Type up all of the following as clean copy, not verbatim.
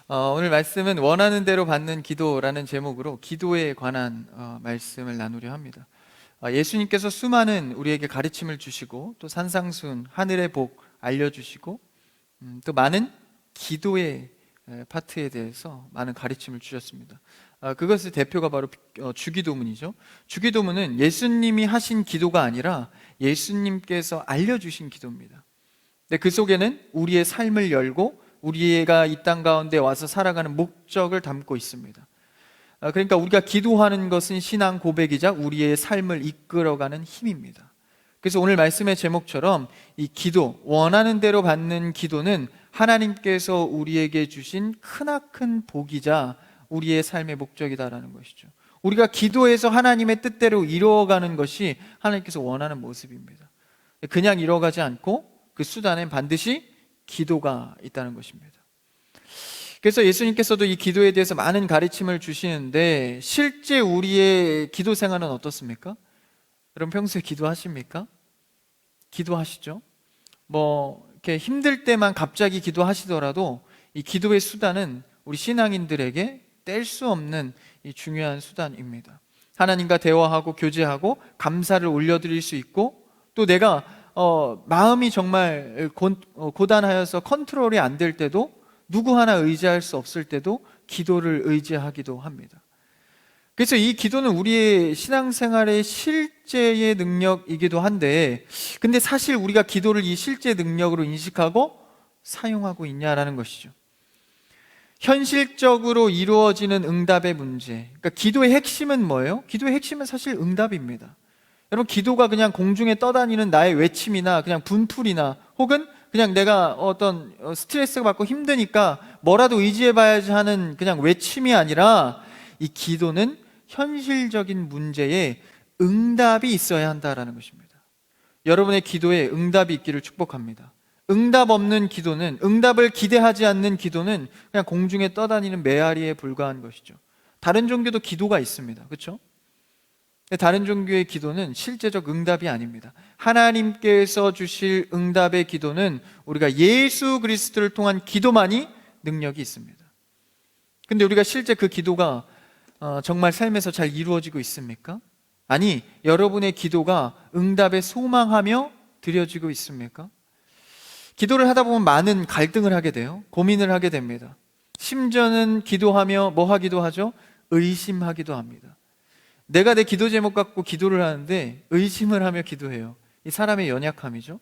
오늘 말씀은 원하는 대로 받는 기도라는 제목으로 기도에 관한 말씀을 나누려 합니다. 예수님께서 수많은 우리에게 가르침을 주시고 또 산상수훈, 하늘의 복 알려주시고 또 많은 기도의 파트에 대해서 많은 가르침을 주셨습니다. 그것의 대표가 바로 주기도문이죠. 주기도문은 예수님이 하신 기도가 아니라 예수님께서 알려주신 기도입니다. 근데 그 속에는 우리의 삶을 열고 우리가 이 땅 가운데 와서 살아가는 목적을 담고 있습니다. 그러니까 우리가 기도하는 것은 신앙 고백이자 우리의 삶을 이끌어가는 힘입니다. 그래서 오늘 말씀의 제목처럼 이 기도, 원하는 대로 받는 기도는 하나님께서 우리에게 주신 크나큰 복이자 우리의 삶의 목적이다라는 것이죠. 우리가 기도해서 하나님의 뜻대로 이루어가는 것이 하나님께서 원하는 모습입니다. 그냥 이루어가지 않고 그 수단엔 반드시 기도가 있다는 것입니다. 그래서 예수님께서도 이 기도에 대해서 많은 가르침을 주시는데 실제 우리의 기도 생활은 어떻습니까? 여러분 평소에 기도하십니까? 기도하시죠? 이렇게 힘들 때만 갑자기 기도하시더라도 이 기도의 수단은 우리 신앙인들에게 뗄 수 없는 이 중요한 수단입니다. 하나님과 대화하고 교제하고 감사를 올려드릴 수 있고 또 내가 마음이 정말 고단하여서 컨트롤이 안 될 때도 누구 하나 의지할 수 없을 때도 기도를 의지하기도 합니다. 그래서 이 기도는 우리의 신앙생활의 실제의 능력이기도 한데 근데 사실 우리가 기도를 이 실제 능력으로 인식하고 사용하고 있냐라는 것이죠. 현실적으로 이루어지는 응답의 문제, 그러니까 기도의 핵심은 뭐예요? 기도의 핵심은 사실 응답입니다. 여러분 기도가 그냥 공중에 떠다니는 나의 외침이나 그냥 분풀이나 혹은 그냥 내가 어떤 스트레스가 받고 힘드니까 뭐라도 의지해봐야지 하는 그냥 외침이 아니라 이 기도는 현실적인 문제에 응답이 있어야 한다라는 것입니다. 여러분의 기도에 응답이 있기를 축복합니다. 응답 없는 기도는, 응답을 기대하지 않는 기도는 그냥 공중에 떠다니는 메아리에 불과한 것이죠. 다른 종교도 기도가 있습니다. 그렇죠? 다른 종교의 기도는 실제적 응답이 아닙니다. 하나님께서 주실 응답의 기도는 우리가 예수 그리스도를 통한 기도만이 능력이 있습니다. 근데 우리가 실제 그 기도가 정말 삶에서 잘 이루어지고 있습니까? 아니, 여러분의 기도가 응답에 소망하며 드려지고 있습니까? 기도를 하다 보면 많은 갈등을 하게 돼요. 고민을 하게 됩니다. 심지어는 기도하며 뭐 하기도 하죠? 의심하기도 합니다. 내가 내 기도 제목 갖고 기도를 하는데 의심을 하며 기도해요. 이 사람의 연약함이죠.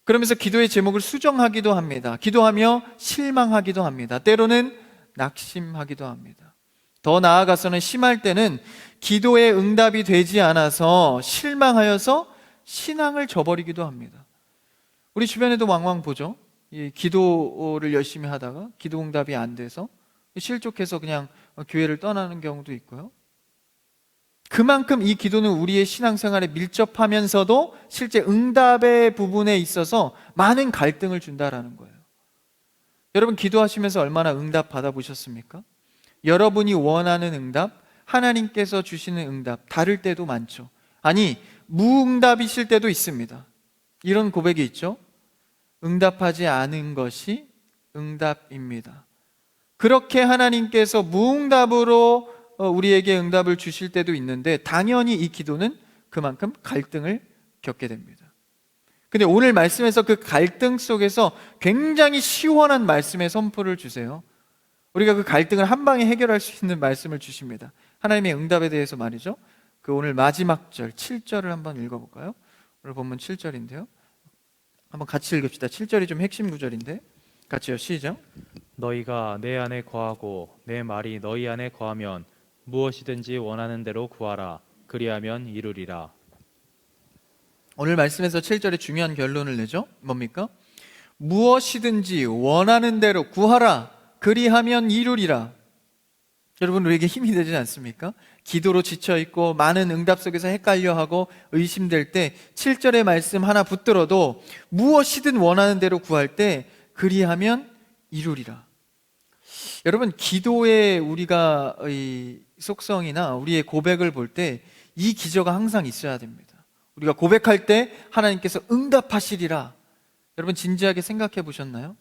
그러면서 기도의 제목을 수정하기도 합니다. 기도하며 실망하기도 합니다. 때로는 낙심하기도 합니다. 더 나아가서는 심할 때는 기도의 응답이 되지 않아서 실망하여서 신앙을 저버리기도 합니다. 우리 주변에도 왕왕 보죠. 이 기도를 열심히 하다가 기도 응답이 안 돼서 실족해서 그냥 교회를 떠나는 경우도 있고요. 그만큼 이 기도는 우리의 신앙생활에 밀접하면서도 실제 응답의 부분에 있어서 많은 갈등을 준다라는 거예요. 여러분 기도하시면서 얼마나 응답 받아보셨습니까? 여러분이 원하는 응답, 하나님께서 주시는 응답 다를 때도 많죠. 아니, 무응답이실 때도 있습니다. 이런 고백이 있죠. 응답하지 않은 것이 응답입니다. 그렇게 하나님께서 무응답으로 우리에게 응답을 주실 때도 있는데 당연히 이 기도는 그만큼 갈등을 겪게 됩니다. 근데 오늘 말씀에서 그 갈등 속에서 굉장히 시원한 말씀의 선포를 주세요. 우리가 그 갈등을 한 방에 해결할 수 있는 말씀을 주십니다. 하나님의 응답에 대해서 말이죠. 그 오늘 마지막 절 7절을 한번 읽어볼까요? 오늘 본문 7절인데요. 한번 같이 읽읍시다. 7절이 좀 핵심 구절인데 같이요. 시작. 너희가 내 안에 거하고 내 말이 너희 안에 거하면 무엇이든지 원하는 대로 구하라. 그리하면 이루리라. 오늘 말씀에서 7절에 중요한 결론을 내죠. 뭡니까? 무엇이든지 원하는 대로 구하라. 그리하면 이루리라. 여러분 우리에게 힘이 되지 않습니까? 기도로 지쳐있고 많은 응답 속에서 헷갈려하고 의심될 때 7절의 말씀 하나 붙들어도 무엇이든 원하는 대로 구할 때 그리하면 이루리라. 여러분 기도의 우리가 이 속성이나 우리의 고백을 볼 때 이 기저가 항상 있어야 됩니다. 우리가 고백할 때 하나님께서 응답하시리라. 여러분 진지하게 생각해 보셨나요?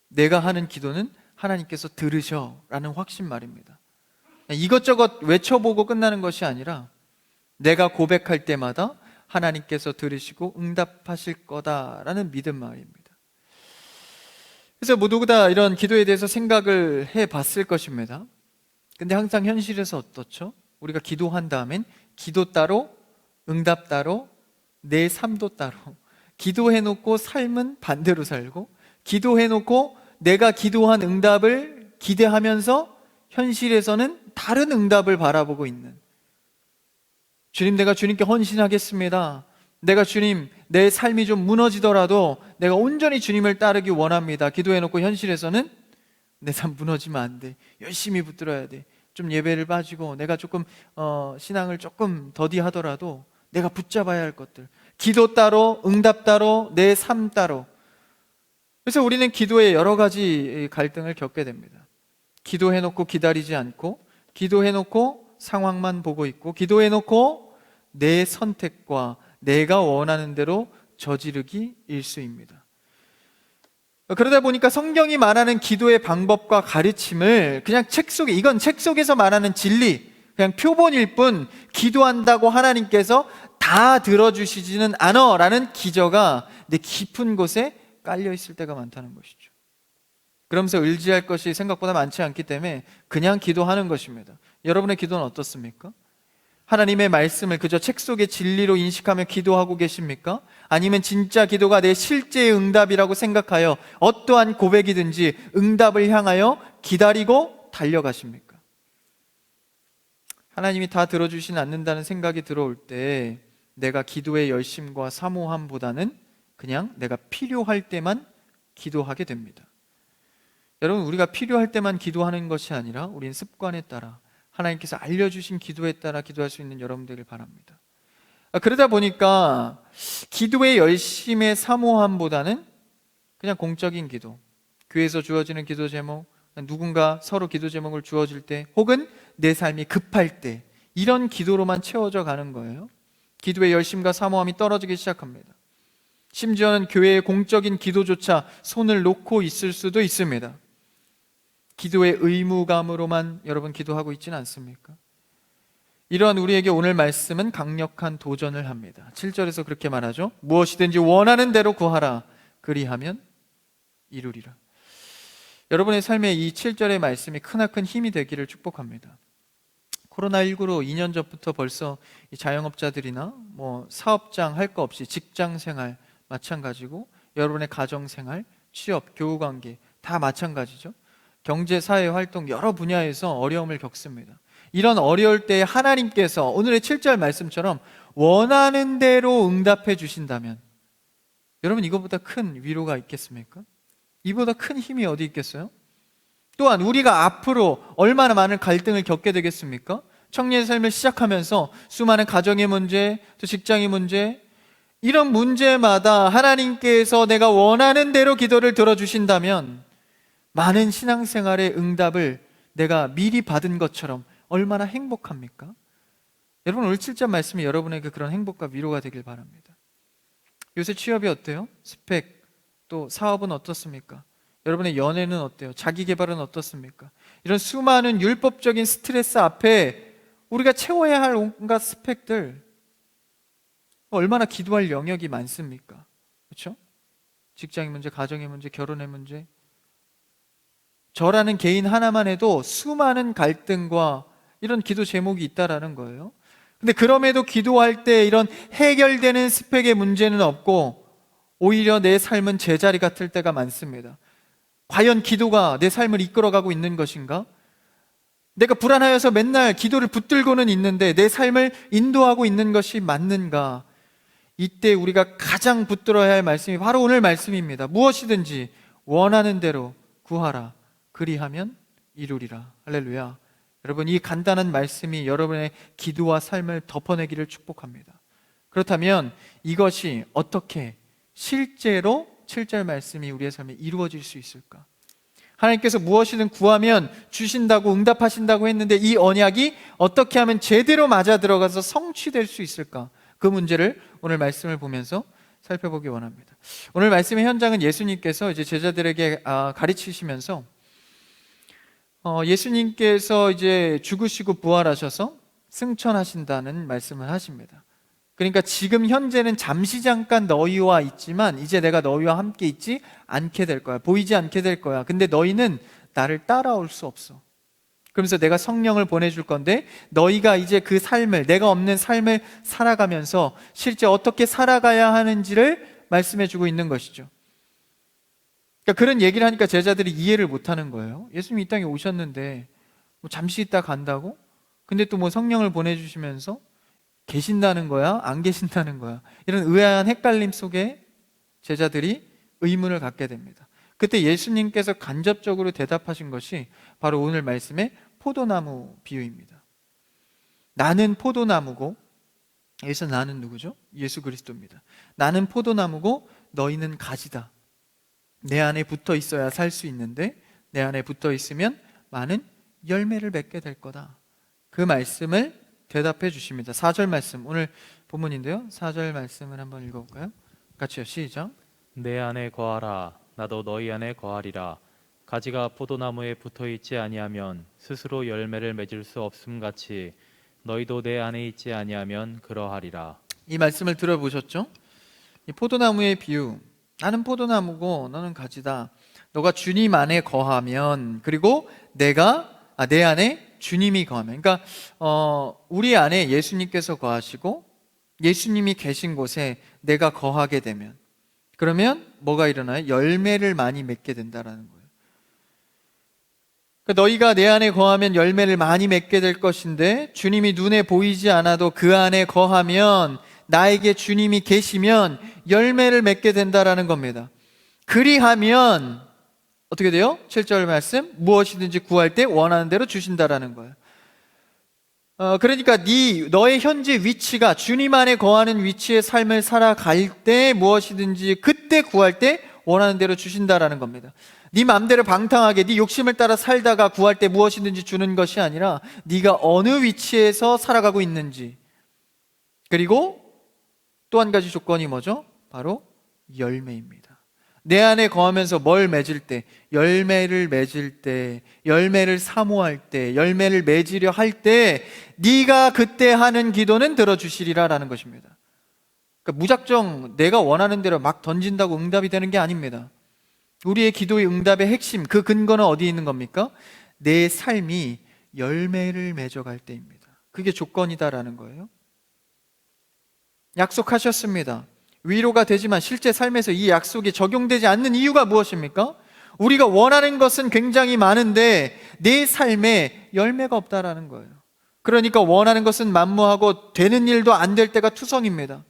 내가 하는 기도는 하나님께서 들으셔라는 확신 말입니다. 이것저것 외쳐보고 끝나는 것이 아니라 내가 고백할 때마다 하나님께서 들으시고 응답하실 거다라는 믿음 말입니다. 그래서 모두 다 이런 기도에 대해서 생각을 해봤을 것입니다. 근데 항상 현실에서 어떻죠? 우리가 기도한 다음엔 기도 따로, 응답 따로, 내 삶도 따로. 기도해놓고 삶은 반대로 살고, 기도해놓고 내가 기도한 응답을 기대하면서 현실에서는 다른 응답을 바라보고 있는. 주님, 내가 주님께 헌신하겠습니다. 내가 주님, 내 삶이 좀 무너지더라도 내가 온전히 주님을 따르기 원합니다. 기도해놓고 현실에서는 내 삶 무너지면 안 돼. 열심히 붙들어야 돼. 좀 예배를 빠지고 내가 조금 신앙을 조금 더디하더라도 내가 붙잡아야 할 것들. 기도 따로, 응답 따로, 내 삶 따로. 그래서 우리는 기도에 여러 가지 갈등을 겪게 됩니다. 기도해놓고 기다리지 않고, 기도해놓고 상황만 보고 있고, 기도해놓고 내 선택과 내가 원하는 대로 저지르기 일수입니다. 그러다 보니까 성경이 말하는 기도의 방법과 가르침을 그냥 이건 책 속에서 말하는 진리, 그냥 표본일 뿐 기도한다고 하나님께서 다 들어주시지는 않아 라는 기저가 내 깊은 곳에 깔려 있을 때가 많다는 것이죠. 그러면서 의지할 것이 생각보다 많지 않기 때문에 그냥 기도하는 것입니다. 여러분의 기도는 어떻습니까? 하나님의 말씀을 그저 책 속의 진리로 인식하며 기도하고 계십니까? 아니면 진짜 기도가 내 실제의 응답이라고 생각하여 어떠한 고백이든지 응답을 향하여 기다리고 달려가십니까? 하나님이 다 들어주시지 않는다는 생각이 들어올 때 내가 기도의 열심과 사모함보다는 그냥 내가 필요할 때만 기도하게 됩니다. 여러분, 우리가 필요할 때만 기도하는 것이 아니라 우리는 습관에 따라 하나님께서 알려주신 기도에 따라 기도할 수 있는 여러분 되길 바랍니다. 그러다 보니까 기도의 열심의 사모함보다는 그냥 공적인 기도, 교회에서 주어지는 기도 제목, 누군가 서로 기도 제목을 주어질 때, 혹은 내 삶이 급할 때, 이런 기도로만 채워져 가는 거예요. 기도의 열심과 사모함이 떨어지기 시작합니다. 심지어는 교회의 공적인 기도조차 손을 놓고 있을 수도 있습니다. 기도의 의무감으로만 여러분 기도하고 있지는 않습니까? 이러한 우리에게 오늘 말씀은 강력한 도전을 합니다. 7절에서 그렇게 말하죠. 무엇이든지 원하는 대로 구하라. 그리하면 이루리라. 여러분의 삶에 이 7절의 말씀이 크나큰 힘이 되기를 축복합니다. 코로나19로 2년 전부터 벌써 이 자영업자들이나 사업장 할 거 없이 직장 생활 마찬가지고, 여러분의 가정 생활, 취업, 교우 관계 다 마찬가지죠. 경제, 사회 활동 여러 분야에서 어려움을 겪습니다. 이런 어려울 때 하나님께서 오늘의 7절 말씀처럼 원하는 대로 응답해 주신다면, 여러분, 이거보다 큰 위로가 있겠습니까? 이보다 큰 힘이 어디 있겠어요? 또한 우리가 앞으로 얼마나 많은 갈등을 겪게 되겠습니까? 청년의 삶을 시작하면서 수많은 가정의 문제, 또 직장의 문제, 이런 문제마다 하나님께서 내가 원하는 대로 기도를 들어주신다면 많은 신앙생활의 응답을 내가 미리 받은 것처럼 얼마나 행복합니까? 여러분, 오늘 7절 말씀이 여러분에게 그런 행복과 위로가 되길 바랍니다. 요새 취업이 어때요? 스펙, 또 사업은 어떻습니까? 여러분의 연애는 어때요? 자기 개발은 어떻습니까? 이런 수많은 율법적인 스트레스 앞에 우리가 채워야 할 온갖 스펙들, 얼마나 기도할 영역이 많습니까? 그렇죠? 직장의 문제, 가정의 문제, 결혼의 문제, 저라는 개인 하나만 해도 수많은 갈등과 이런 기도 제목이 있다라는 거예요. 근데 그럼에도 기도할 때 이런 해결되는 스펙의 문제는 없고 오히려 내 삶은 제자리 같을 때가 많습니다. 과연 기도가 내 삶을 이끌어가고 있는 것인가? 내가 불안하여서 맨날 기도를 붙들고는 있는데 내 삶을 인도하고 있는 것이 맞는가? 이때 우리가 가장 붙들어야 할 말씀이 바로 오늘 말씀입니다. 무엇이든지 원하는 대로 구하라. 그리하면 이루리라. 할렐루야. 여러분, 이 간단한 말씀이 여러분의 기도와 삶을 덮어내기를 축복합니다. 그렇다면 이것이 어떻게 실제로 7절 말씀이 우리의 삶에 이루어질 수 있을까? 하나님께서 무엇이든 구하면 주신다고 응답하신다고 했는데 이 언약이 어떻게 하면 제대로 맞아 들어가서 성취될 수 있을까? 그 문제를 오늘 말씀을 보면서 살펴보기 원합니다. 오늘 말씀의 현장은 예수님께서 이제 제자들에게 가르치시면서 예수님께서 이제 죽으시고 부활하셔서 승천하신다는 말씀을 하십니다. 그러니까 지금 현재는 잠시 잠깐 너희와 있지만 이제 내가 너희와 함께 있지 않게 될 거야. 보이지 않게 될 거야. 근데 너희는 나를 따라올 수 없어. 그러면서 내가 성령을 보내줄 건데 너희가 이제 그 삶을, 내가 없는 삶을 살아가면서 실제 어떻게 살아가야 하는지를 말씀해주고 있는 것이죠. 그러니까 그런 얘기를 하니까 제자들이 이해를 못하는 거예요. 예수님 이 땅에 오셨는데 뭐 잠시 있다 간다고? 근데 또 뭐 성령을 보내주시면서 계신다는 거야? 안 계신다는 거야? 이런 의아한 헷갈림 속에 제자들이 의문을 갖게 됩니다. 그때 예수님께서 간접적으로 대답하신 것이 바로 오늘 말씀의 포도나무 비유입니다. 나는 포도나무고, 여기서 나는 누구죠? 예수 그리스도입니다. 나는 포도나무고 너희는 가지다. 내 안에 붙어 있어야 살 수 있는데 내 안에 붙어 있으면 많은 열매를 맺게 될 거다. 그 말씀을 대답해 주십니다. 4절 말씀, 오늘 본문인데요. 4절 말씀을 한번 읽어볼까요? 같이요, 시작. 내 안에 거하라 나도 너희 안에 거하리라. 가지가 포도나무에 붙어 있지 아니하면 스스로 열매를 맺을 수 없음 같이 너희도 내 안에 있지 아니하면 그러하리라. 이 말씀을 들어보셨죠? 이 포도나무의 비유, 나는 포도나무고 너는 가지다. 너가 주님 안에 거하면, 그리고 내 안에 주님이 거하면, 그러니까 우리 안에 예수님께서 거하시고 예수님이 계신 곳에 내가 거하게 되면, 그러면 뭐가 일어나요? 열매를 많이 맺게 된다라는 거예요. 그러니까 너희가 내 안에 거하면 열매를 많이 맺게 될 것인데, 주님이 눈에 보이지 않아도 그 안에 거하면, 나에게 주님이 계시면 열매를 맺게 된다라는 겁니다. 그리하면 어떻게 돼요? 7절 말씀, 무엇이든지 구할 때 원하는 대로 주신다라는 거예요. 그러니까 너의 현재 위치가 주님 안에 거하는 위치의 삶을 살아갈 때 무엇이든지 그때 구할 때 원하는 대로 주신다라는 겁니다. 네 마음대로 방탕하게 네 욕심을 따라 살다가 구할 때 무엇이든지 주는 것이 아니라 네가 어느 위치에서 살아가고 있는지, 그리고 또 한 가지 조건이 뭐죠? 바로 열매입니다. 내 안에 거하면서 뭘 맺을 때, 열매를 맺을 때, 열매를 사모할 때, 열매를 맺으려 할 때 네가 그때 하는 기도는 들어주시리라라는 것입니다. 그러니까 무작정 내가 원하는 대로 막 던진다고 응답이 되는 게 아닙니다. 우리의 기도의 응답의 핵심, 그 근거는 어디에 있는 겁니까? 내 삶이 열매를 맺어갈 때입니다. 그게 조건이다라는 거예요. 약속하셨습니다. 위로가 되지만 실제 삶에서 이 약속이 적용되지 않는 이유가 무엇입니까? 우리가 원하는 것은 굉장히 많은데 내 삶에 열매가 없다라는 거예요. 그러니까 원하는 것은 만무하고 되는 일도 안 될 때가 투성입니다.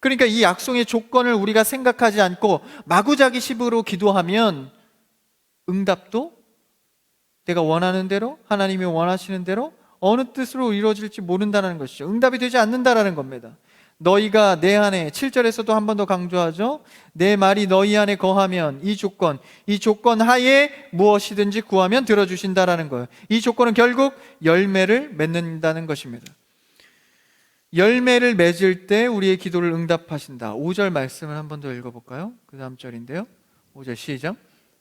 그러니까 이 약속의 조건을 우리가 생각하지 않고 마구자기식으로 기도하면 응답도 내가 원하는 대로, 하나님이 원하시는 대로 어느 뜻으로 이루어질지 모른다는 것이죠. 응답이 되지 않는다라는 겁니다. 너희가 내 안에, 7절에서도 한 번 더 강조하죠. 내 말이 너희 안에 거하면, 이 조건 하에 무엇이든지 구하면 들어주신다라는 거예요. 이 조건은 결국 열매를 맺는다는 것입니다. 열매를 맺을 때 우리의 기도를 응답하신다. 5절 말씀을 한 번 더 읽어볼까요? 그 다음 절인데요. 5절 시작.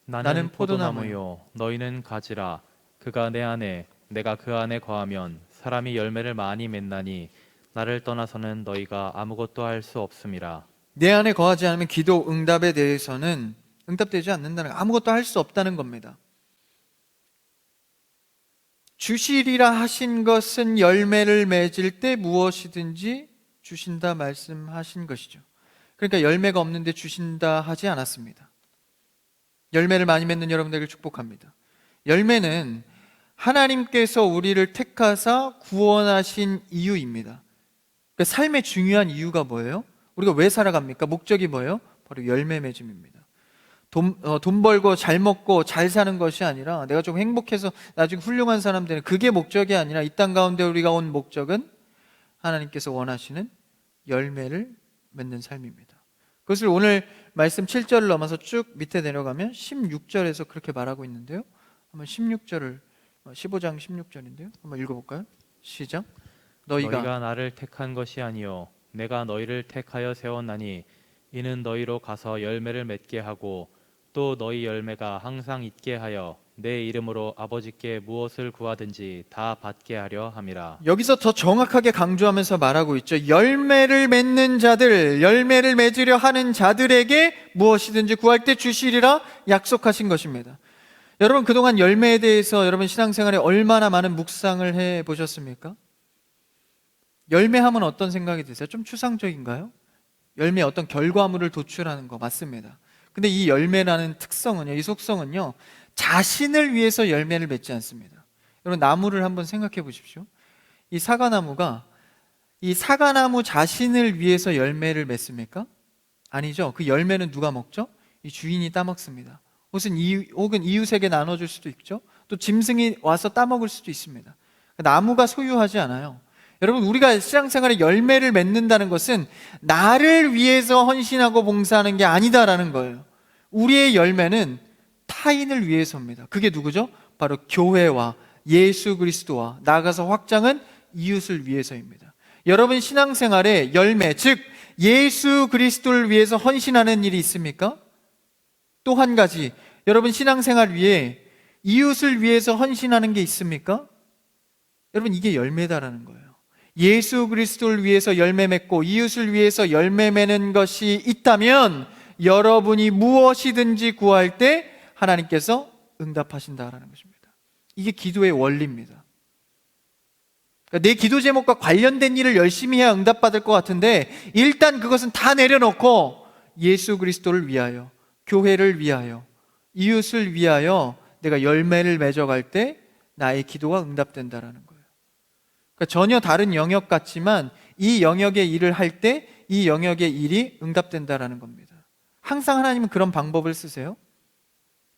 나는 포도나무요 너희는 가지라. 그가 내 안에 내가 그 안에 거하면 사람이 열매를 많이 맺나니 나를 떠나서는 너희가 아무것도 할 수 없음이라. 내 안에 거하지 않으면 기도 응답에 대해서는 응답되지 않는다는, 아무것도 할 수 없다는 겁니다. 주시리라 하신 것은 열매를 맺을 때 무엇이든지 주신다 말씀하신 것이죠. 그러니까 열매가 없는데 주신다 하지 않았습니다. 열매를 많이 맺는 여러분들에게 축복합니다. 열매는 하나님께서 우리를 택하사 구원하신 이유입니다. 그러니까 삶의 중요한 이유가 뭐예요? 우리가 왜 살아갑니까? 목적이 뭐예요? 바로 열매 맺음입니다. 돈 벌고 잘 먹고 잘 사는 것이 아니라 내가 좀 행복해서 나중에 훌륭한 사람 되는, 그게 목적이 아니라 이 땅 가운데 우리가 온 목적은 하나님께서 원하시는 열매를 맺는 삶입니다. 그것을 오늘 말씀 7절을 넘어서 쭉 밑에 내려가면 16절에서 그렇게 말하고 있는데요. 한번 16절을, 15장 16절인데요. 한번 읽어볼까요? 시작. 너희가 나를 택한 것이 아니요 내가 너희를 택하여 세웠나니 이는 너희로 가서 열매를 맺게 하고 또 너희 열매가 항상 있게 하여 내 이름으로 아버지께 무엇을 구하든지 다 받게 하려 함이라. 여기서 더 정확하게 강조하면서 말하고 있죠. 열매를 맺는 자들, 열매를 맺으려 하는 자들에게 무엇이든지 구할 때 주시리라 약속하신 것입니다. 여러분, 그동안 열매에 대해서 여러분 신앙생활에 얼마나 많은 묵상을 해 보셨습니까? 열매하면 어떤 생각이 드세요? 좀 추상적인가요? 열매 어떤 결과물을 도출하는 거 맞습니다. 근데 이 열매라는 특성은요, 이 속성은요, 자신을 위해서 열매를 맺지 않습니다. 여러분, 나무를 한번 생각해 보십시오. 이 사과나무가 이 사과나무 자신을 위해서 열매를 맺습니까? 아니죠. 그 열매는 누가 먹죠? 이 주인이 따먹습니다. 혹은 이웃에게 나눠줄 수도 있죠. 또 짐승이 와서 따먹을 수도 있습니다. 나무가 소유하지 않아요. 여러분, 우리가 신앙생활에 열매를 맺는다는 것은 나를 위해서 헌신하고 봉사하는 게 아니다라는 거예요. 우리의 열매는 타인을 위해서입니다. 그게 누구죠? 바로 교회와 예수 그리스도와 나아가서 확장은 이웃을 위해서입니다. 여러분 신앙생활에 열매, 즉 예수 그리스도를 위해서 헌신하는 일이 있습니까? 또 한 가지, 여러분 신앙생활 위에 이웃을 위해서 헌신하는 게 있습니까? 여러분, 이게 열매다라는 거예요. 예수 그리스도를 위해서 열매 맺고 이웃을 위해서 열매 맺는 것이 있다면 여러분이 무엇이든지 구할 때 하나님께서 응답하신다라는 것입니다. 이게 기도의 원리입니다. 그러니까 내 기도 제목과 관련된 일을 열심히 해야 응답받을 것 같은데 일단 그것은 다 내려놓고 예수 그리스도를 위하여, 교회를 위하여, 이웃을 위하여 내가 열매를 맺어갈 때 나의 기도가 응답된다라는 거예요. 그러니까 전혀 다른 영역 같지만 이 영역의 일을 할 때 이 영역의 일이 응답된다라는 겁니다. 항상 하나님은 그런 방법을 쓰세요.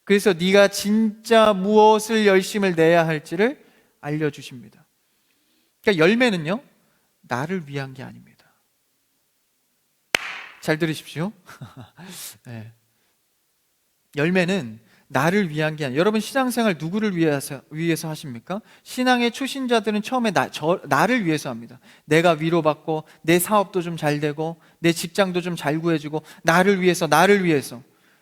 그래서 네가 진짜 무엇을 열심을 내야 할지를 알려주십니다. 그러니까 열매는요, 나를 위한 게 아닙니다. 잘 들으십시오. 네. 열매는 나를 위한 게 아니에요. 여러분 신앙생활 누구를 위해서 하십니까? 신앙의 초신자들은 처음에 나를 위해서 합니다. 내가 위로받고 내 사업도 좀 잘 되고 내 직장도 좀 잘 구해주고 나를 위해서.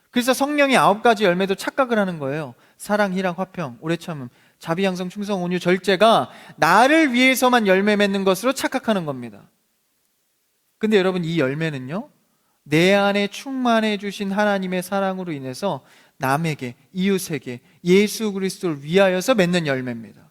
그래서 성령의 9가지 열매도 착각을 하는 거예요. 사랑, 희락, 화평, 오래 참음, 자비, 양성, 충성, 온유, 절제가 나를 위해서만 열매 맺는 것으로 착각하는 겁니다. 근데 여러분, 이 열매는요, 내 안에 충만해 주신 하나님의 사랑으로 인해서 남에게, 이웃에게, 예수 그리스도를 위하여서 맺는 열매입니다.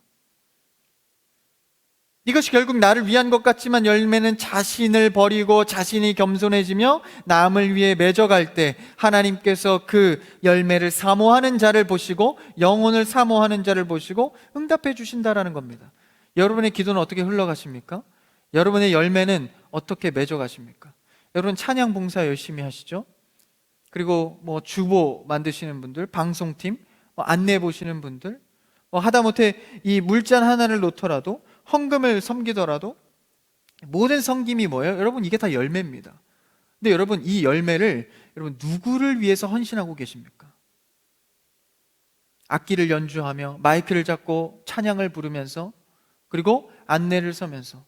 이것이 결국 나를 위한 것 같지만 열매는 자신을 버리고 자신이 겸손해지며 남을 위해 맺어갈 때 하나님께서 그 열매를 사모하는 자를 보시고 영혼을 사모하는 자를 보시고 응답해 주신다라는 겁니다. 여러분의 기도는 어떻게 흘러가십니까? 여러분의 열매는 어떻게 맺어가십니까? 여러분 찬양 봉사 열심히 하시죠? 그리고 주보 만드시는 분들, 방송팀, 안내 보시는 분들, 하다못해 이 물잔 하나를 놓더라도 헌금을 섬기더라도 모든 섬김이 뭐예요? 여러분, 이게 다 열매입니다. 근데 여러분, 이 열매를 여러분 누구를 위해서 헌신하고 계십니까? 악기를 연주하며 마이크를 잡고 찬양을 부르면서 그리고 안내를 서면서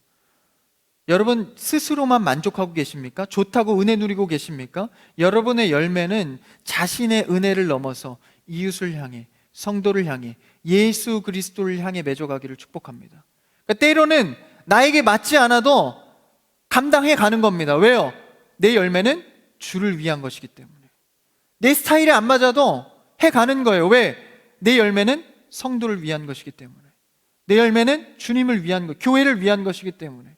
여러분 스스로만 만족하고 계십니까? 좋다고 은혜 누리고 계십니까? 여러분의 열매는 자신의 은혜를 넘어서 이웃을 향해, 성도를 향해, 예수 그리스도를 향해 맺어가기를 축복합니다. 그러니까 때로는 나에게 맞지 않아도 감당해 가는 겁니다. 왜요? 내 열매는 주를 위한 것이기 때문에. 내 스타일에 안 맞아도 해 가는 거예요. 왜? 내 열매는 성도를 위한 것이기 때문에. 내 열매는 주님을 위한 것, 교회를 위한 것이기 때문에.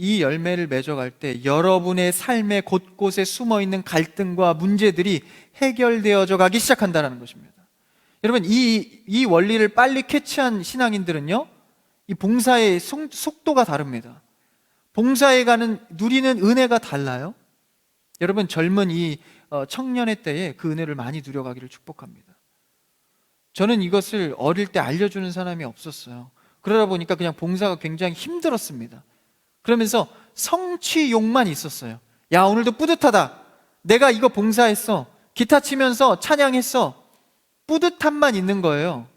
이 열매를 맺어갈 때 여러분의 삶의 곳곳에 숨어있는 갈등과 문제들이 해결되어져 가기 시작한다는 것입니다. 여러분, 이 원리를 빨리 캐치한 신앙인들은요, 이 봉사의 속도가 다릅니다. 봉사에 누리는 은혜가 달라요. 여러분, 젊은 이 청년의 때에 그 은혜를 많이 누려가기를 축복합니다. 저는 이것을 어릴 때 알려주는 사람이 없었어요. 그러다 보니까 그냥 봉사가 굉장히 힘들었습니다. 그러면서 성취욕만 있었어요. 야, 오늘도 뿌듯하다. 내가 이거 봉사했어. 기타 치면서 찬양했어. 뿌듯함만 있는 거예요.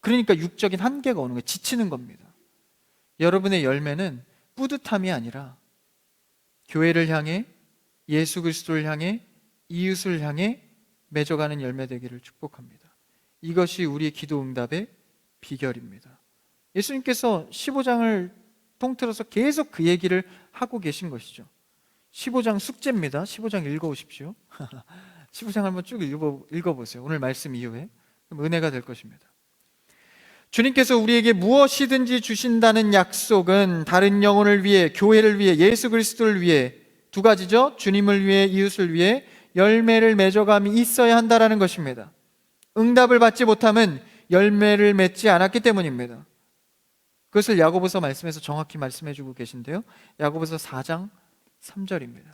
그러니까 육적인 한계가 오는 거예요. 지치는 겁니다. 여러분의 열매는 뿌듯함이 아니라 교회를 향해, 예수 그리스도를 향해, 이웃을 향해 맺어가는 열매 되기를 축복합니다. 이것이 우리의 기도 응답의 비결입니다. 예수님께서 15장을 통틀어서 계속 그 얘기를 하고 계신 것이죠. 15장 숙제입니다. 15장 읽어오십시오. 15장 한번 쭉 읽어보세요. 오늘 말씀 이후에. 그럼 은혜가 될 것입니다. 주님께서 우리에게 무엇이든지 주신다는 약속은 다른 영혼을 위해, 교회를 위해, 예수 그리스도를 위해, 두 가지죠. 주님을 위해, 이웃을 위해 열매를 맺어감이 있어야 한다는 것입니다. 응답을 받지 못하면 열매를 맺지 않았기 때문입니다. 그것을 야고보서 말씀에서 정확히 말씀해 주고 계신데요. 야고보서 4장 3절입니다.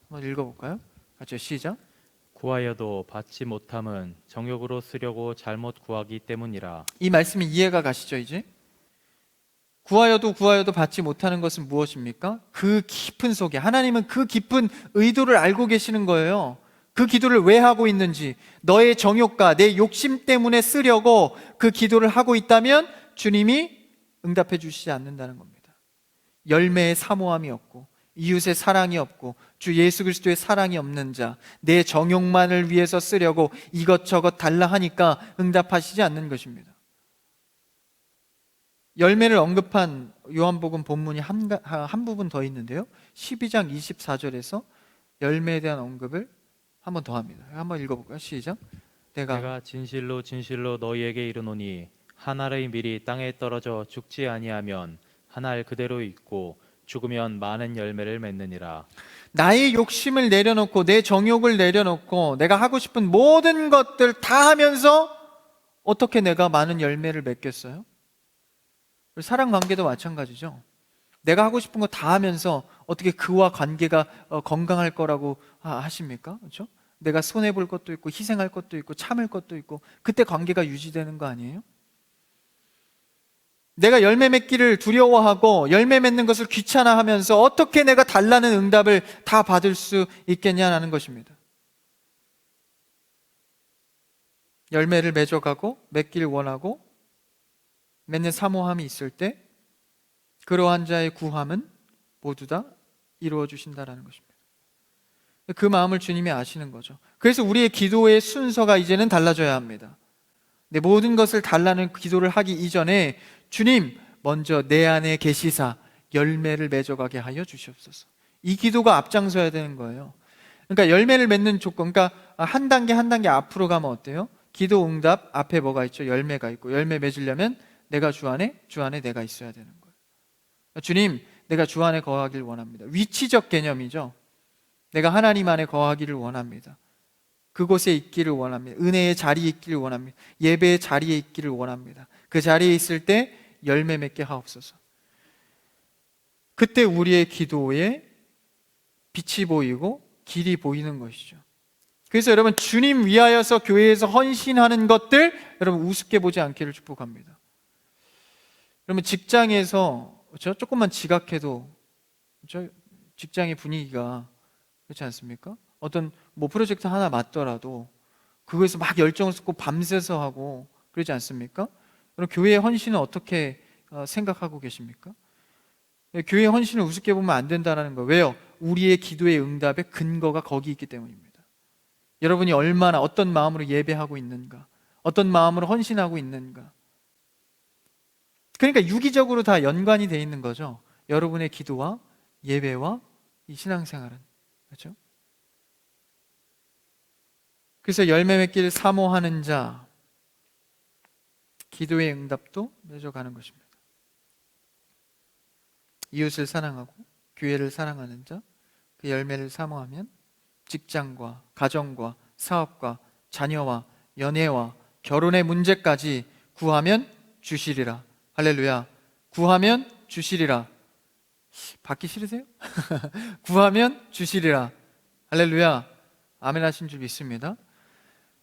한번 읽어볼까요? 같이 시작. 구하여도 받지 못함은 정욕으로 쓰려고 잘못 구하기 때문이라. 이 말씀이 이해가 가시죠 이제? 구하여도 받지 못하는 것은 무엇입니까? 그 깊은 속에, 하나님은 그 깊은 의도를 알고 계시는 거예요. 그 기도를 왜 하고 있는지, 너의 정욕과 내 욕심 때문에 쓰려고 그 기도를 하고 있다면 주님이 응답해 주시지 않는다는 겁니다. 열매의 사모함이 없고 이웃의 사랑이 없고 주 예수 그리스도의 사랑이 없는 자, 내 정욕만을 위해서 쓰려고 이것저것 달라 하니까 응답하시지 않는 것입니다. 열매를 언급한 요한복음 본문이 한 부분 더 있는데요. 12장 24절에서 열매에 대한 언급을 한 번 더 합니다. 한번 읽어볼까요? 시작. 내가 진실로 진실로 너희에게 이르노니 한 알의 밀이 땅에 떨어져 죽지 아니하면 한 알 그대로 있고 죽으면 많은 열매를 맺느니라. 나의 욕심을 내려놓고 내 정욕을 내려놓고 내가 하고 싶은 모든 것들 다 하면서 어떻게 내가 많은 열매를 맺겠어요? 사랑 관계도 마찬가지죠. 내가 하고 싶은 거 다 하면서 어떻게 그와 관계가 건강할 거라고 하십니까? 그렇죠? 내가 손해볼 것도 있고 희생할 것도 있고 참을 것도 있고 그때 관계가 유지되는 거 아니에요? 내가 열매 맺기를 두려워하고 열매 맺는 것을 귀찮아하면서 어떻게 내가 달라는 응답을 다 받을 수 있겠냐는 것입니다. 열매를 맺어가고 맺기를 원하고 맺는 사모함이 있을 때 그러한 자의 구함은 모두 다 이루어 주신다라는 것입니다. 그 마음을 주님이 아시는 거죠. 그래서 우리의 기도의 순서가 이제는 달라져야 합니다. 내 모든 것을 달라는 기도를 하기 이전에 주님 먼저 내 안에 계시사 열매를 맺어가게 하여 주시옵소서. 이 기도가 앞장서야 되는 거예요. 그러니까 열매를 맺는 조건, 그러니까 한 단계 한 단계 앞으로 가면 어때요? 기도 응답 앞에 뭐가 있죠? 열매가 있고, 열매 맺으려면 내가 주 안에 내가 있어야 되는 거예요. 주님, 내가 주 안에 거하길 원합니다. 위치적 개념이죠. 내가 하나님 안에 거하기를 원합니다. 그곳에 있기를 원합니다. 은혜의 자리에 있기를 원합니다. 예배의 자리에 있기를 원합니다. 그 자리에 있을 때 열매 맺게 하옵소서. 그때 우리의 기도에 빛이 보이고 길이 보이는 것이죠. 그래서 여러분, 주님 위하여서 교회에서 헌신하는 것들 여러분 우습게 보지 않기를 축복합니다. 여러분, 직장에서 그렇죠? 조금만 지각해도 그렇죠? 직장의 분위기가 그렇지 않습니까? 어떤 프로젝트 하나 맡더라도 그거에서 막 열정을 쏟고 밤새서 하고 그러지 않습니까? 그럼 교회의 헌신은 어떻게 생각하고 계십니까? 교회의 헌신을 우습게 보면 안 된다는 거예요. 왜요? 우리의 기도의 응답의 근거가 거기 있기 때문입니다. 여러분이 얼마나 어떤 마음으로 예배하고 있는가, 어떤 마음으로 헌신하고 있는가. 그러니까 유기적으로 다 연관이 돼 있는 거죠. 여러분의 기도와 예배와 이 신앙생활은. 그렇죠? 그래서 열매 맺기를 사모하는 자, 기도의 응답도 맺어가는 것입니다. 이웃을 사랑하고 교회를 사랑하는 자, 그 열매를 사모하면 직장과 가정과 사업과 자녀와 연애와 결혼의 문제까지 구하면 주시리라. 할렐루야. 구하면 주시리라. 받기 싫으세요? 구하면 주시리라. 할렐루야. 아멘 하신 줄 믿습니다.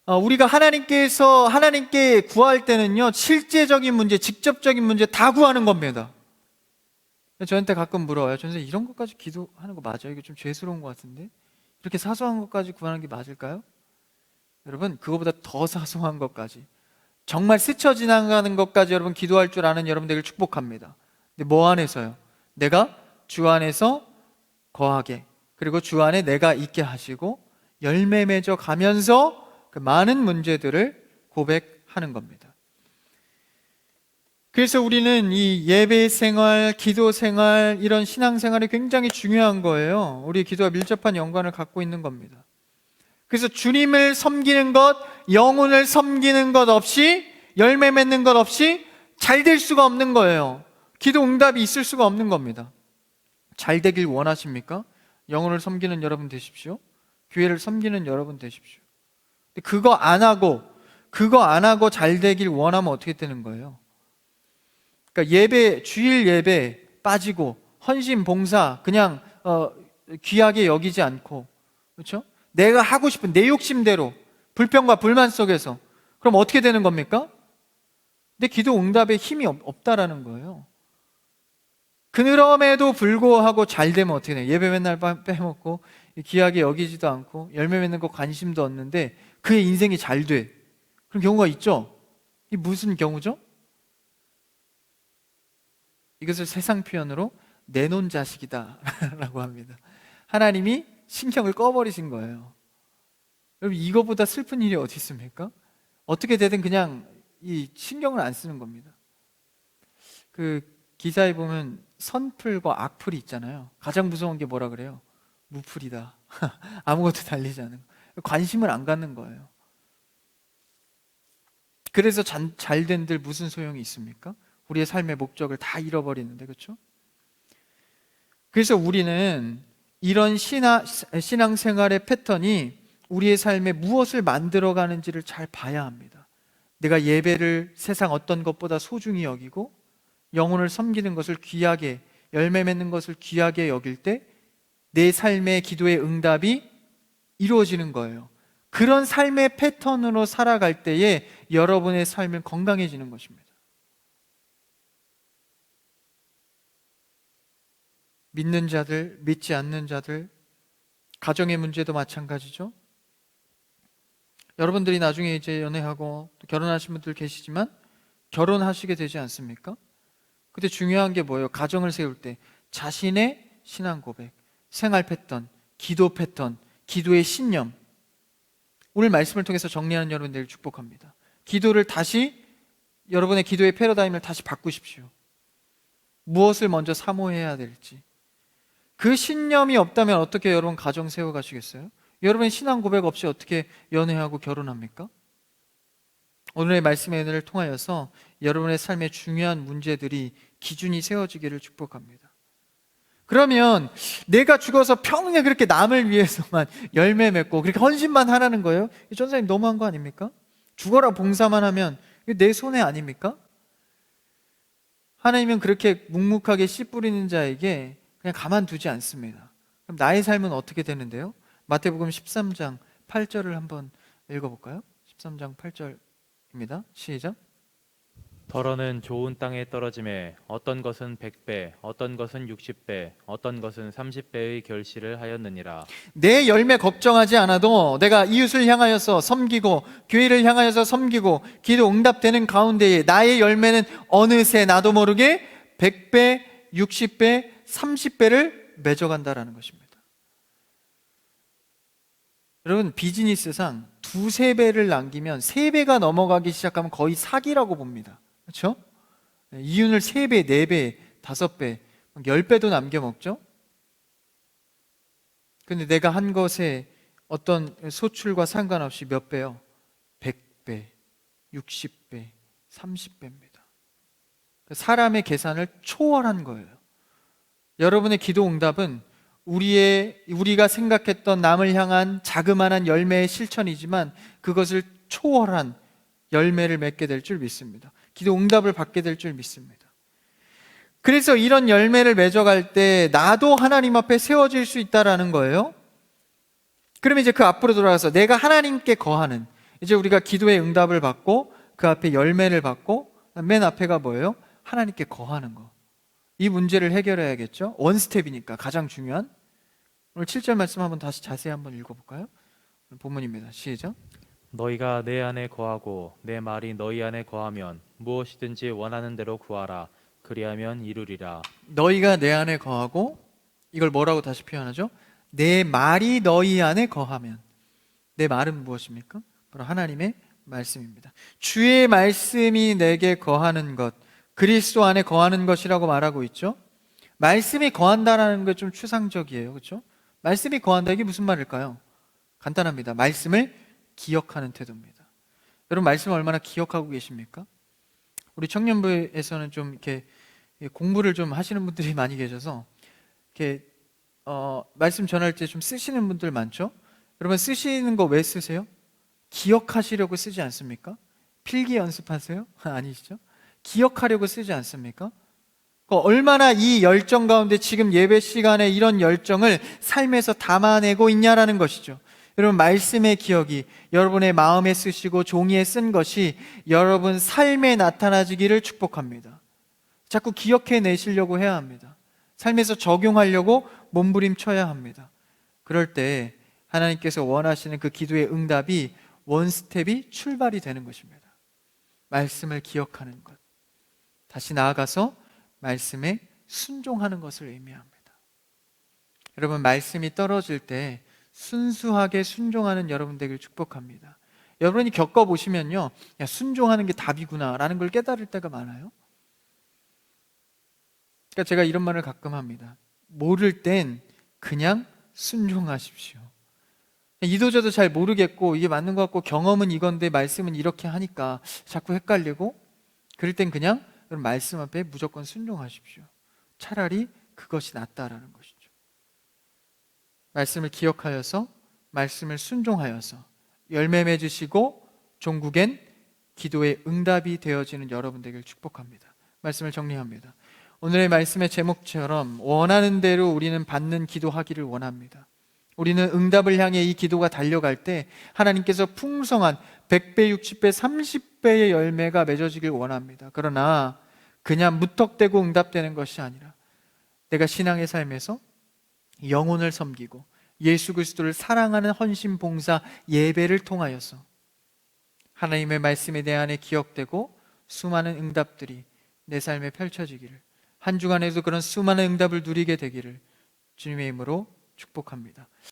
우리가 하나님께 구할 때는요, 실제적인 문제, 직접적인 문제 다 구하는 겁니다. 저한테 가끔 물어요. 선생님, 이런 것까지 기도하는 거 맞아요? 이게 좀 죄스러운 것 같은데? 이렇게 사소한 것까지 구하는 게 맞을까요? 여러분, 그거보다 더 사소한 것까지, 정말 스쳐 지나가는 것까지 여러분 기도할 줄 아는 여러분들을 축복합니다. 근데 뭐 안에서요? 내가 주 안에서 거하게, 그리고 주 안에 내가 있게 하시고 열매 맺어 가면서 그 많은 문제들을 고백하는 하는 겁니다. 그래서 우리는 이 예배 생활, 기도 생활, 이런 신앙 생활이 굉장히 중요한 거예요. 우리 기도와 밀접한 연관을 갖고 있는 겁니다. 그래서 주님을 섬기는 것, 영혼을 섬기는 것 없이, 열매 맺는 것 없이 잘 될 수가 없는 거예요. 기도 응답이 있을 수가 없는 겁니다. 잘 되길 원하십니까? 영혼을 섬기는 여러분 되십시오. 교회를 섬기는 여러분 되십시오. 근데 그거 안 하고 잘 되길 원하면 어떻게 되는 거예요? 그러니까 예배, 주일 예배 빠지고 헌신, 봉사 그냥 귀하게 여기지 않고, 그렇죠? 내가 하고 싶은 내 욕심대로 불평과 불만 속에서, 그럼 어떻게 되는 겁니까? 내 기도 응답에 힘이 없다라는 거예요. 그럼에도 불구하고 잘 되면 어떻게 돼요? 예배 맨날 빼먹고 귀하게 여기지도 않고 열매 맺는 거 관심도 없는데 그의 인생이 잘 돼. 그런 경우가 있죠? 이게 무슨 경우죠? 이것을 세상 표현으로 내놓은 자식이다 라고 합니다. 하나님이 신경을 꺼버리신 거예요. 여러분, 이거보다 슬픈 일이 어디 있습니까? 어떻게 되든 그냥 이 신경을 안 쓰는 겁니다. 그 기사에 보면 선풀과 악풀이 있잖아요. 가장 무서운 게 뭐라 그래요? 무풀이다. 아무것도 달리지 않은 거. 관심을 안 갖는 거예요. 그래서 잘 된들 무슨 소용이 있습니까? 우리의 삶의 목적을 다 잃어버리는데, 그렇죠? 그래서 우리는 이런 신앙생활의 패턴이 우리의 삶에 무엇을 만들어가는지를 잘 봐야 합니다. 내가 예배를 세상 어떤 것보다 소중히 여기고 영혼을 섬기는 것을 귀하게, 열매 맺는 것을 귀하게 여길 때 내 삶의 기도의 응답이 이루어지는 거예요. 그런 삶의 패턴으로 살아갈 때에 여러분의 삶은 건강해지는 것입니다. 믿는 자들, 믿지 않는 자들, 가정의 문제도 마찬가지죠. 여러분들이 나중에 이제 연애하고 또 결혼하신 분들 계시지만 결혼하시게 되지 않습니까? 근데 중요한 게 뭐예요? 가정을 세울 때 자신의 신앙 고백, 생활 패턴, 기도 패턴, 기도의 신념, 오늘 말씀을 통해서 정리하는 여러분들을 축복합니다. 기도를 다시, 여러분의 기도의 패러다임을 다시 바꾸십시오. 무엇을 먼저 사모해야 될지. 그 신념이 없다면 어떻게 여러분 가정 세워가시겠어요? 여러분의 신앙 고백 없이 어떻게 연애하고 결혼합니까? 오늘의 말씀의 은혜를 통하여서 여러분의 삶의 중요한 문제들이 기준이 세워지기를 축복합니다. 그러면 내가 죽어서 평생 그렇게 남을 위해서만 열매 맺고 그렇게 헌신만 하라는 거예요? 전사님 너무한 거 아닙니까? 죽어라 봉사만 하면 내 손해 아닙니까? 하나님은 그렇게 묵묵하게 씨 뿌리는 자에게 그냥 가만두지 않습니다. 그럼 나의 삶은 어떻게 되는데요? 마태복음 13장 8절을 한번 읽어볼까요? 13장 8절입니다. 시작. 더러는 좋은 땅에 떨어짐에 어떤 것은 100배, 어떤 것은 60배, 어떤 것은 30배의 결실을 하였느니라. 내 열매 걱정하지 않아도 내가 이웃을 향하여서 섬기고 교회를 향하여서 섬기고 기도 응답되는 가운데에 나의 열매는 어느새 나도 모르게 100배, 60배, 30배를 맺어간다라는 것입니다. 여러분, 비즈니스상 2-3배를 남기면 3배가 넘어가기 시작하면 거의 사기라고 봅니다. 그렇죠? 이윤을 3배, 4배, 5배, 10배도 남겨 먹죠? 근데 내가 한 것에 어떤 소출과 상관없이 몇 배요? 100배, 60배, 30배입니다. 사람의 계산을 초월한 거예요. 여러분의 기도 응답은 우리가 생각했던 남을 향한 자그마한 열매의 실천이지만 그것을 초월한 열매를 맺게 될 줄 믿습니다. 기도 응답을 받게 될 줄 믿습니다. 그래서 이런 열매를 맺어갈 때 나도 하나님 앞에 세워질 수 있다라는 거예요. 그러면 이제 그 앞으로 돌아가서 내가 하나님께 거하는, 이제 우리가 기도의 응답을 받고 그 앞에 열매를 받고 맨 앞에가 뭐예요? 하나님께 거하는 거. 이 문제를 해결해야겠죠? 원스텝이니까 가장 중요한. 오늘 7절 말씀 한번 다시 자세히 한번 읽어볼까요? 본문입니다. 시작. 너희가 내 안에 거하고 내 말이 너희 안에 거하면 무엇이든지 원하는 대로 구하라. 그리하면 이루리라. 너희가 내 안에 거하고, 이걸 뭐라고 다시 표현하죠? 내 말이 너희 안에 거하면. 내 말은 무엇입니까? 바로 하나님의 말씀입니다. 주의 말씀이 내게 거하는 것, 그리스도 안에 거하는 것이라고 말하고 있죠. 말씀이 거한다라는 게 좀 추상적이에요. 그렇죠? 말씀이 거한다, 이게 무슨 말일까요? 간단합니다. 말씀을 기억하는 태도입니다. 여러분, 말씀을 얼마나 기억하고 계십니까? 우리 청년부에서는 좀 이렇게 공부를 좀 하시는 분들이 많이 계셔서 이렇게 말씀 전할 때 좀 쓰시는 분들 많죠? 여러분, 쓰시는 거 왜 쓰세요? 기억하시려고 쓰지 않습니까? 필기 연습하세요? 아니시죠? 기억하려고 쓰지 않습니까? 얼마나 이 열정 가운데 지금 예배 시간에 이런 열정을 삶에서 담아내고 있냐라는 것이죠. 여러분, 말씀의 기억이 여러분의 마음에 쓰시고 종이에 쓴 것이 여러분 삶에 나타나지기를 축복합니다. 자꾸 기억해 내시려고 해야 합니다. 삶에서 적용하려고 몸부림쳐야 합니다. 그럴 때 하나님께서 원하시는 그 기도의 응답이 원스텝이 출발이 되는 것입니다. 말씀을 기억하는 것, 다시 나아가서 말씀에 순종하는 것을 의미합니다. 여러분, 말씀이 떨어질 때 순수하게 순종하는 여러분 되길 축복합니다. 여러분이 겪어보시면요, 야, 순종하는 게 답이구나 라는 걸 깨달을 때가 많아요. 그러니까 제가 이런 말을 가끔 합니다. 모를 땐 그냥 순종하십시오. 이도저도 잘 모르겠고 이게 맞는 것 같고 경험은 이건데 말씀은 이렇게 하니까 자꾸 헷갈리고, 그럴 땐 그냥 말씀 앞에 무조건 순종하십시오. 차라리 그것이 낫다라는 것이죠. 말씀을 기억하여서 말씀을 순종하여서 열매 맺으시고 종국엔 기도의 응답이 되어지는 여러분 되길 축복합니다. 말씀을 정리합니다. 오늘의 말씀의 제목처럼 원하는 대로 우리는 받는 기도하기를 원합니다. 우리는 응답을 향해 이 기도가 달려갈 때 하나님께서 풍성한 100배, 60배, 30배의 열매가 맺어지길 원합니다. 그러나 그냥 무턱대고 응답되는 것이 아니라 내가 신앙의 삶에서 영혼을 섬기고 예수 그리스도를 사랑하는 헌신, 봉사, 예배를 통하여서 하나님의 말씀에 대한 기억되고 수많은 응답들이 내 삶에 펼쳐지기를, 한 주간에도 그런 수많은 응답을 누리게 되기를 주님의 이름으로 축복합니다.